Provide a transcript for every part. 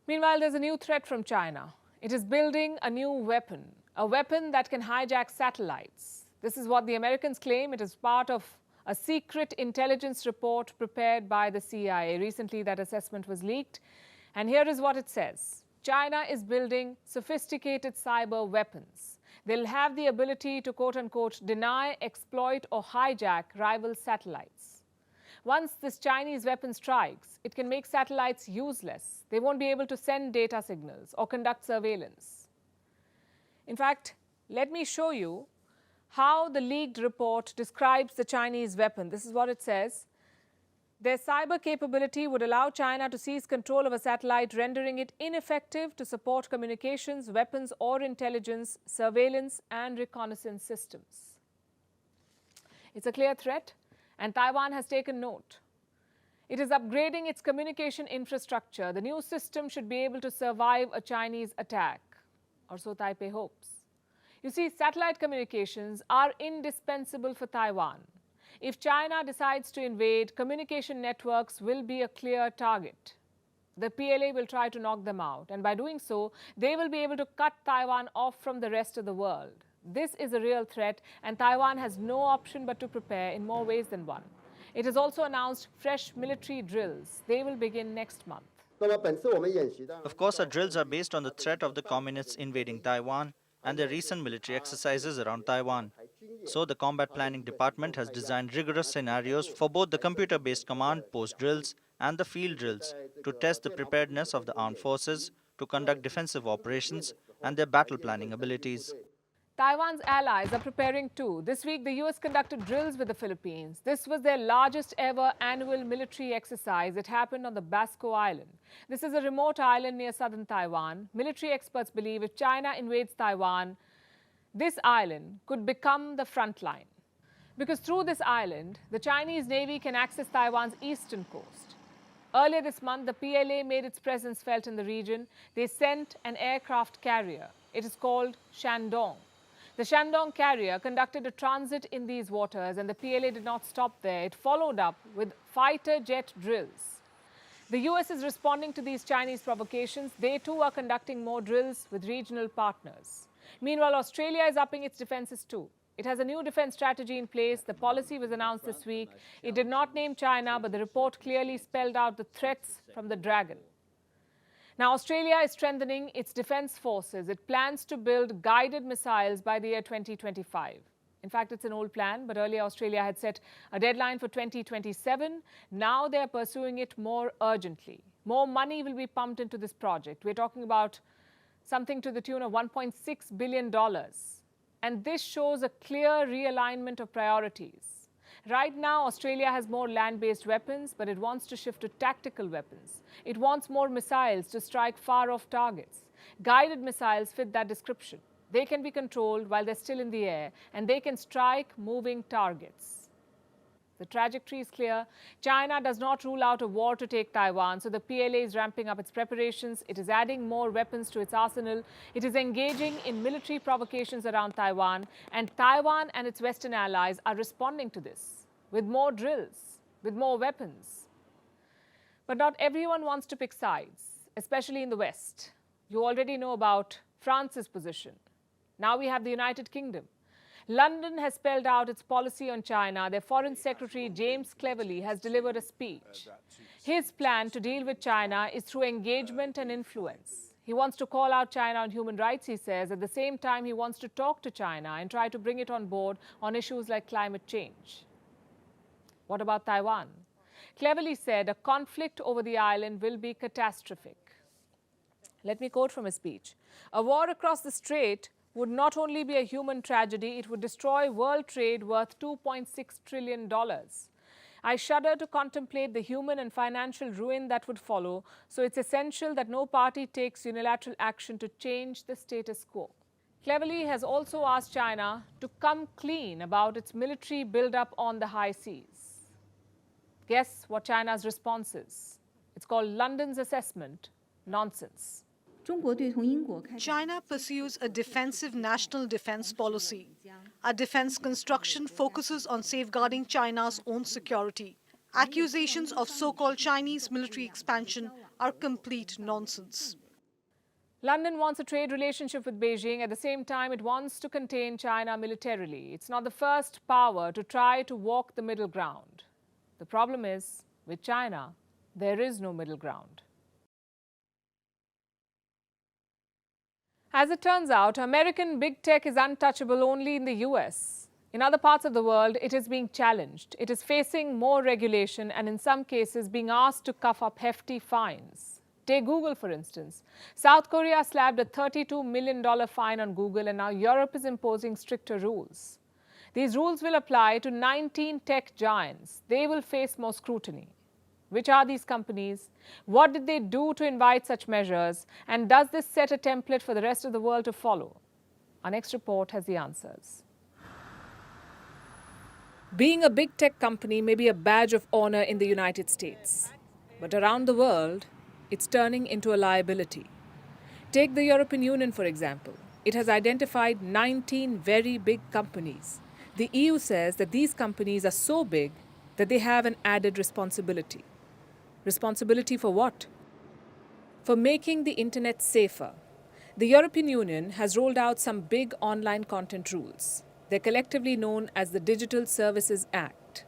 Meanwhile, there's a new threat from China. It is building a new weapon, a weapon that can hijack satellites. This is what the Americans claim. It is part of a secret intelligence report prepared by the CIA. Recently, that assessment was leaked. And here is what it says. China is building sophisticated cyber weapons. They'll have the ability to, quote-unquote, deny, exploit or hijack rival satellites. Once this Chinese weapon strikes, it can make satellites useless. They won't be able to send data signals or conduct surveillance. In fact, let me show you how the leaked report describes the Chinese weapon. This is what it says. Their cyber capability would allow China to seize control of a satellite, rendering it ineffective to support communications, weapons or intelligence, surveillance and reconnaissance systems. It's a clear threat, and Taiwan has taken note. It is upgrading its communication infrastructure. The new system should be able to survive a Chinese attack, or so Taipei hopes. You see, satellite communications are indispensable for Taiwan. If China decides to invade, communication networks will be a clear target. The PLA will try to knock them out, and by doing so, they will be able to cut Taiwan off from the rest of the world. This is a real threat, and Taiwan has no option but to prepare in more ways than one. It has also announced fresh military drills. They will begin next month. Of course, our drills are based on the threat of the communists invading Taiwan and their recent military exercises around Taiwan. So the Combat Planning Department has designed rigorous scenarios for both the computer-based command post drills and the field drills to test the preparedness of the armed forces to conduct defensive operations and their battle planning abilities. Taiwan's allies are preparing too. This week, the US conducted drills with the Philippines. This was their largest ever annual military exercise. It happened on the Basco Island. This is a remote island near southern Taiwan. Military experts believe if China invades Taiwan, this island could become the front line. Because through this island, the Chinese Navy can access Taiwan's eastern coast. Earlier this month, the PLA made its presence felt in the region. They sent an aircraft carrier. It is called Shandong. The Shandong carrier conducted a transit in these waters, and the PLA did not stop there. It followed up with fighter jet drills. The US is responding to these Chinese provocations. They too are conducting more drills with regional partners. Meanwhile, Australia is upping its defenses too. It has a new defense strategy in place. The policy was announced this week. It did not name China, but the report clearly spelled out the threats from the dragon. Now, Australia is strengthening its defense forces. It plans to build guided missiles by the year 2025. In fact, it's an old plan, but earlier Australia had set a deadline for 2027. Now they're pursuing it more urgently. More money will be pumped into this project. We're talking about something to the tune of $1.6 billion. And this shows a clear realignment of priorities. Right now, Australia has more land-based weapons, but it wants to shift to tactical weapons. It wants more missiles to strike far-off targets. Guided missiles fit that description. They can be controlled while they're still in the air, and they can strike moving targets. The trajectory is clear. China does not rule out a war to take Taiwan, so the PLA is ramping up its preparations. It is adding more weapons to its arsenal. It is engaging in military provocations around Taiwan, and Taiwan and its Western allies are responding to this with more drills, with more weapons. But not everyone wants to pick sides, especially in the West. You already know about France's position. Now we have the United Kingdom. London has spelled out its policy on China. Their Foreign Secretary, James Cleverly, has delivered a speech. His plan to deal with China is through engagement and influence. He wants to call out China on human rights, he says. At the same time, he wants to talk to China and try to bring it on board on issues like climate change. What about Taiwan? Cleverly said a conflict over the island will be catastrophic. Let me quote from his speech. A war across the strait would not only be a human tragedy, it would destroy world trade worth $2.6 trillion. I shudder to contemplate the human and financial ruin that would follow, so it's essential that no party takes unilateral action to change the status quo. Cleverly has also asked China to come clean about its military buildup on the high seas. Guess what China's response is? It's called London's assessment, nonsense. China pursues a defensive national defense policy. Our defense construction focuses on safeguarding China's own security. Accusations of so-called Chinese military expansion are complete nonsense. London wants a trade relationship with Beijing. At the same time, it wants to contain China militarily. It's not the first power to try to walk the middle ground. The problem is, with China, there is no middle ground. As it turns out, American big tech is untouchable only in the US. In other parts of the world, it is being challenged. It is facing more regulation and in some cases being asked to cough up hefty fines. Take Google, for instance. South Korea slapped a $32 million fine on Google, and now Europe is imposing stricter rules. These rules will apply to 19 tech giants. They will face more scrutiny. Which are these companies? What did they do to invite such measures? And does this set a template for the rest of the world to follow? Our next report has the answers. Being a big tech company may be a badge of honor in the United States. But around the world, it's turning into a liability. Take the European Union, for example. It has identified 19 very big companies. The EU says that these companies are so big that they have an added responsibility. Responsibility for what? For making the internet safer. The European Union has rolled out some big online content rules. They're collectively known as the Digital Services Act.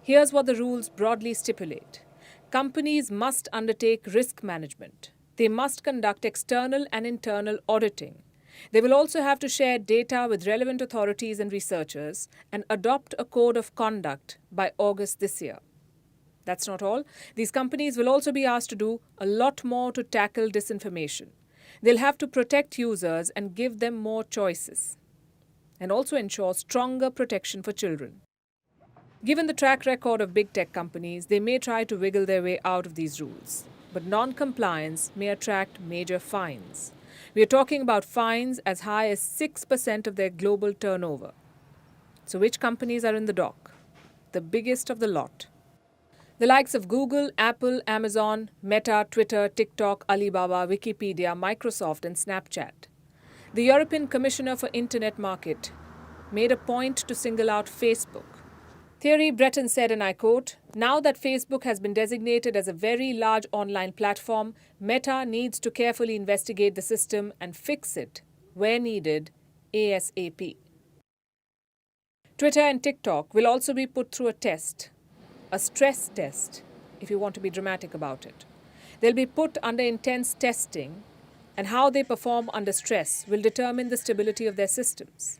Here's what the rules broadly stipulate. Companies must undertake risk management. They must conduct external and internal auditing. They will also have to share data with relevant authorities and researchers and adopt a code of conduct by August this year. That's not all. These companies will also be asked to do a lot more to tackle disinformation. They'll have to protect users and give them more choices, and also ensure stronger protection for children. Given the track record of big tech companies, they may try to wiggle their way out of these rules. But non-compliance may attract major fines. We are talking about fines as high as 6% of their global turnover. So which companies are in the dock? The biggest of the lot. The likes of Google, Apple, Amazon, Meta, Twitter, TikTok, Alibaba, Wikipedia, Microsoft, and Snapchat. The European Commissioner for Internet Market made a point to single out Facebook. Thierry Breton said, and I quote, "Now that Facebook has been designated as a very large online platform, Meta needs to carefully investigate the system and fix it, where needed, ASAP." Twitter and TikTok will also be put through a test, a stress test, if you want to be dramatic about it. They'll be put under intense testing, and how they perform under stress will determine the stability of their systems.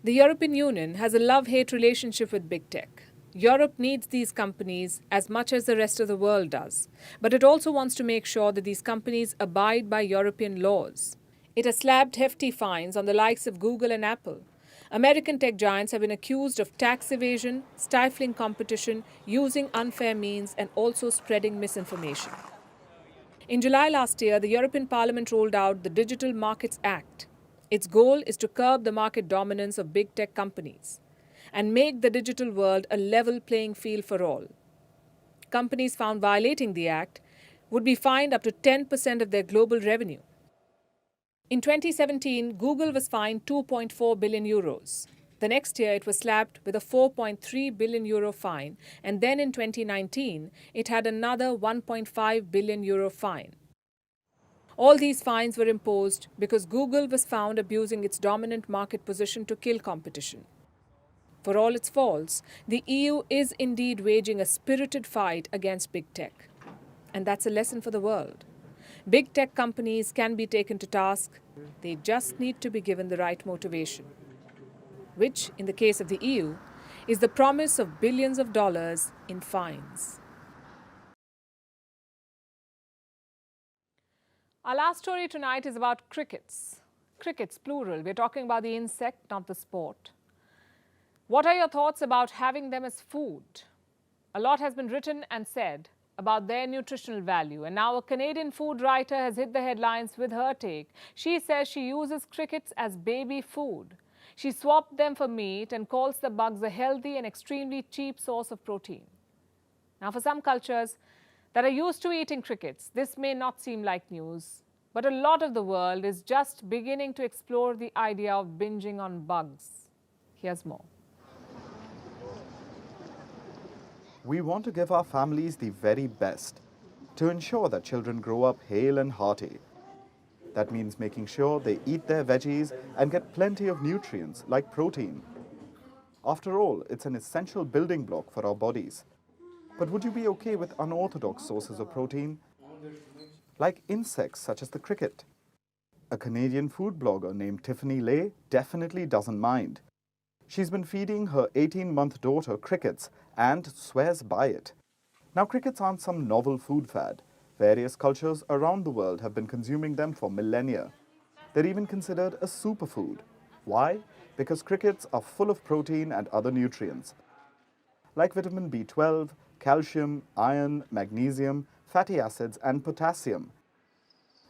The European Union has a love-hate relationship with big tech. Europe needs these companies as much as the rest of the world does, but it also wants to make sure that these companies abide by European laws. It has slapped hefty fines on the likes of Google and Apple. American tech giants have been accused of tax evasion, stifling competition, using unfair means, and also spreading misinformation. In July last year, the European Parliament rolled out the Digital Markets Act. Its goal is to curb the market dominance of big tech companies and make the digital world a level playing field for all. Companies found violating the act would be fined up to 10% of their global revenue. In 2017, Google was fined 2.4 billion euros. The next year, it was slapped with a 4.3 billion euro fine, and then in 2019, it had another 1.5 billion euro fine. All these fines were imposed because Google was found abusing its dominant market position to kill competition. For all its faults, the EU is indeed waging a spirited fight against big tech. And that's a lesson for the world. Big tech companies can be taken to task. They just need to be given the right motivation, which, in the case of the EU, is the promise of billions of dollars in fines. Our last story tonight is about crickets. Crickets, plural. We're talking about the insect, not the sport. What are your thoughts about having them as food? A lot has been written and said about their nutritional value, and now a Canadian food writer has hit the headlines with her take. She says she uses crickets as baby food. She swapped them for meat and calls the bugs a healthy and extremely cheap source of protein. Now, for some cultures that are used to eating crickets, this may not seem like news, but a lot of the world is just beginning to explore the idea of binging on bugs. Here's more. We want to give our families the very best. to ensure that children grow up hale and hearty. That means making sure they eat their veggies and get plenty of nutrients like protein. After all, it's an essential building block for our bodies. But would you be okay with unorthodox sources of protein? Like insects such as the cricket. A Canadian food blogger named Tiffany Lay definitely doesn't mind. She's been feeding her 18-month daughter crickets and swears by it. Now, crickets aren't some novel food fad. Various cultures around the world have been consuming them for millennia. They're even considered a superfood. Why? Because crickets are full of protein and other nutrients, like vitamin B12, calcium, iron, magnesium, fatty acids, and potassium.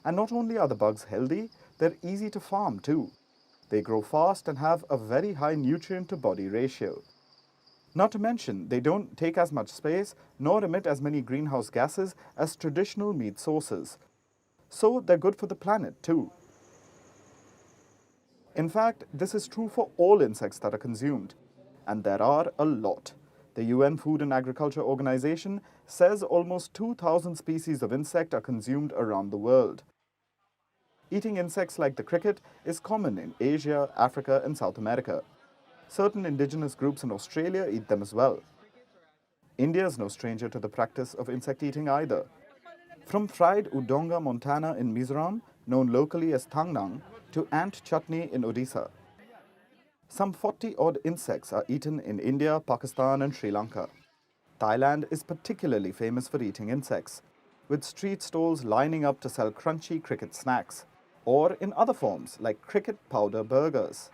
And not only are the bugs healthy, they're easy to farm too. They grow fast and have a very high nutrient-to-body ratio. Not to mention, they don't take as much space nor emit as many greenhouse gases as traditional meat sources. So they're good for the planet too. In fact, this is true for all insects that are consumed. And there are a lot. The UN Food and Agriculture Organization says almost 2,000 species of insect are consumed around the world. Eating insects like the cricket is common in Asia, Africa, and South America. Certain indigenous groups in Australia eat them as well. India is no stranger to the practice of insect eating either. From fried udonga montana in Mizoram, known locally as thangnang, to ant chutney in Odisha. Some 40-odd insects are eaten in India, Pakistan, and Sri Lanka. Thailand is particularly famous for eating insects, with street stalls lining up to sell crunchy cricket snacks, or in other forms like cricket powder burgers.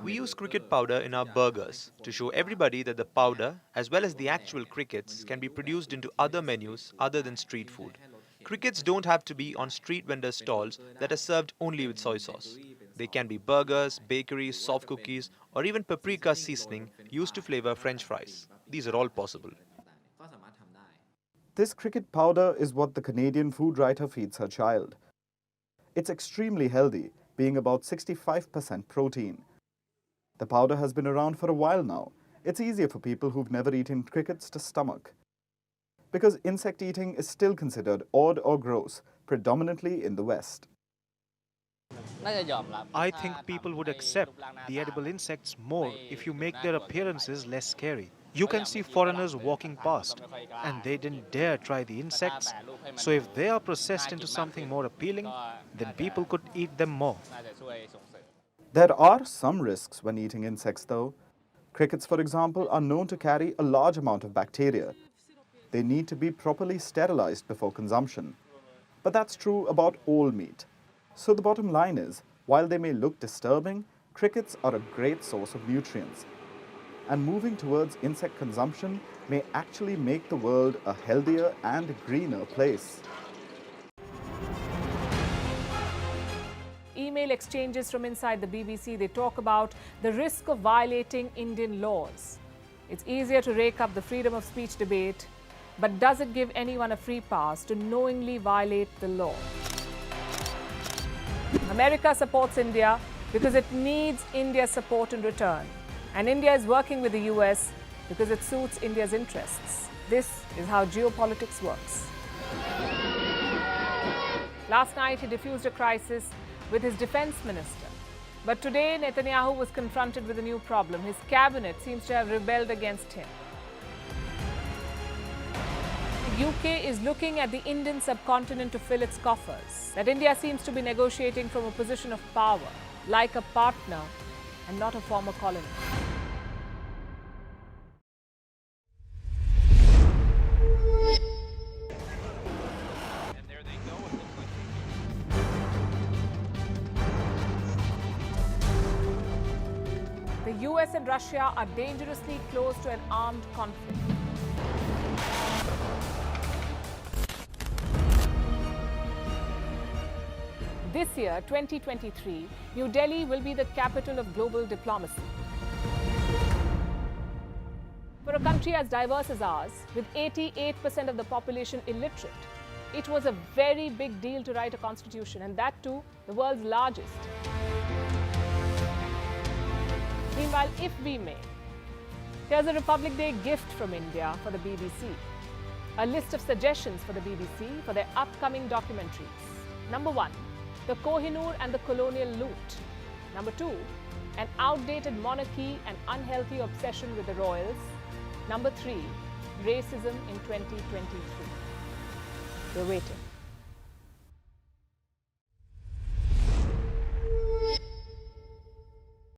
We use cricket powder in our burgers to show everybody that the powder, as well as the actual crickets, can be produced into other menus other than street food. Crickets don't have to be on street vendor stalls that are served only with soy sauce. They can be burgers, bakeries, soft cookies, or even paprika seasoning used to flavor French fries. These are all possible. This cricket powder is what the Canadian food writer feeds her child. It's extremely healthy, being about 65% protein. The powder has been around for a while now. It's easier for people who've never eaten crickets to stomach. Because insect eating is still considered odd or gross, predominantly in the West. I think people would accept the edible insects more if you make their appearances less scary. You can see foreigners walking past, and they didn't dare try the insects, so if they are processed into something more appealing, then people could eat them more. There are some risks when eating insects though. Crickets, for example, are known to carry a large amount of bacteria. They need to be properly sterilized before consumption. But that's true about all meat. So the bottom line is, while they may look disturbing, crickets are a great source of nutrients. And moving towards insect consumption may actually make the world a healthier and greener place. Email exchanges from inside the BBC, they talk about the risk of violating Indian laws. It's easier to rake up the freedom of speech debate, but does it give anyone a free pass to knowingly violate the law? America supports India because it needs India's support in return. And India is working with the US because it suits India's interests. This is how geopolitics works. Last night, he diffused a crisis with his defense minister. But today, Netanyahu was confronted with a new problem. His cabinet seems to have rebelled against him. The UK is looking at the Indian subcontinent to fill its coffers. That India seems to be negotiating from a position of power, like a partner and not a former colony. The US and Russia are dangerously close to an armed conflict. This year, 2023, New Delhi will be the capital of global diplomacy. For a country as diverse as ours, with 88% of the population illiterate, it was a very big deal to write a constitution, and that too, the world's largest. Meanwhile, if we may, Here's a Republic Day gift from India for the BBC. A list of suggestions for the BBC for their upcoming documentaries. Number 1, the Kohinoor and the colonial loot. Number 2, an outdated monarchy and unhealthy obsession with the royals. Number 3, racism in 2023. We're waiting.